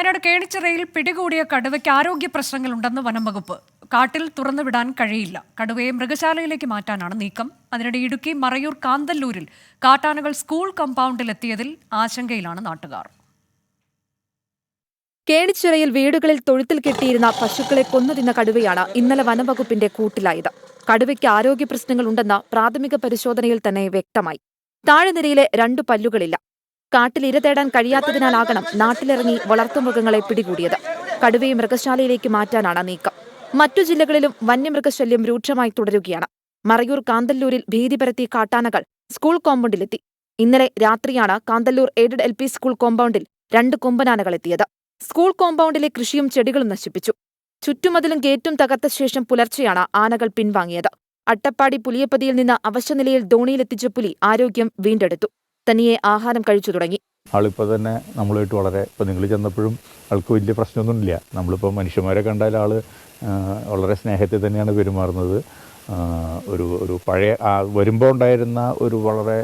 വയനാട് കേണിച്ചിറയിൽ പിടികൂടിയ കടുവയ്ക്ക് ആരോഗ്യ പ്രശ്നങ്ങളുണ്ടെന്ന് വനംവകുപ്പ്. കാട്ടിൽ തുറന്നുവിടാൻ കഴിയില്ല. കടുവയെ മൃഗശാലയിലേക്ക് മാറ്റാനാണ് നീക്കം. അതിനിടെ ഇടുക്കി മറയൂർ കാന്തല്ലൂരിൽ കാട്ടാനകൾ സ്കൂൾ കമ്പൗണ്ടിലെത്തിയതിൽ ആശങ്കയിലാണ് നാട്ടുകാർ. കേണിച്ചിറയിൽ വീടുകളിൽ തൊഴുത്തിൽ കെട്ടിയിരുന്ന പശുക്കളെ കൊന്നുതിന്ന കടുവയാണ് ഇന്നലെ വനംവകുപ്പിന്റെ കൂട്ടിലായത്. കടുവയ്ക്ക് ആരോഗ്യ പ്രശ്നങ്ങളുണ്ടെന്ന് പ്രാഥമിക പരിശോധനയിൽ തന്നെ വ്യക്തമായി. താഴെനിരയിലെ 2 പല്ലുകളില്ല. കാട്ടിൽ ഇര തേടാൻ കഴിയാത്തതിനാലാകണം നാട്ടിലിറങ്ങി വളർത്തുമൃഗങ്ങളെ പിടികൂടിയത്. കടുവയെ മൃഗശാലയിലേക്ക് മാറ്റാനാണ് നീക്കം. മറ്റു ജില്ലകളിലും വന്യമൃഗശല്യം രൂക്ഷമായി തുടരുകയാണ്. മറയൂർ കാന്തല്ലൂരിൽ ഭീതി പരത്തി കാട്ടാനകൾ സ്കൂൾ കോമ്പൗണ്ടിലെത്തി. ഇന്നലെ രാത്രിയാണ് കാന്തല്ലൂർ എയ്ഡഡ് LP സ്കൂൾ കോമ്പൗണ്ടിൽ 2 കൊമ്പനാനകളെത്തിയത്. സ്കൂൾ കോമ്പൗണ്ടിലെ കൃഷിയും ചെടികളും നശിപ്പിച്ചു. ചുറ്റുമതിലും ഗേറ്റും തകർത്ത ശേഷം പുലർച്ചെയാണ് ആനകൾ പിൻവാങ്ങിയത്. അട്ടപ്പാടി പുലിയപ്പതിയിൽ നിന്ന് അവശനിലയിൽ ധോണിയിലെത്തിച്ച പുലി ആരോഗ്യം വീണ്ടെടുത്തു. തനിയെ ആഹാരം കഴിച്ചു തുടങ്ങി. ആളിപ്പോൾ തന്നെ നമ്മളുമായിട്ട് വളരെ, ഇപ്പോൾ നിങ്ങൾ ചെന്നപ്പോഴും ആൾക്ക് വലിയ പ്രശ്നമൊന്നുമില്ല. നമ്മളിപ്പോൾ മനുഷ്യന്മാരെ കണ്ടാൽ ആൾ വളരെ സ്നേഹത്തിൽ തന്നെയാണ് പെരുമാറുന്നത്. ഒരു പഴയ വരുമ്പോൾ ഉണ്ടായിരുന്ന ഒരു വളരെ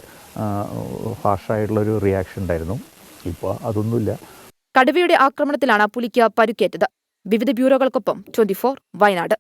ഹാർഷായിട്ടുള്ളൊരു റിയാക്ഷൻ ഉണ്ടായിരുന്നു. ഇപ്പോൾ അതൊന്നുമില്ല. കടുവയുടെ ആക്രമണത്തിലാണ് പുലിക്ക് പരുക്കേറ്റത്. വിവിധ ബ്യൂറോകൾക്കൊപ്പം 24 വയനാട്.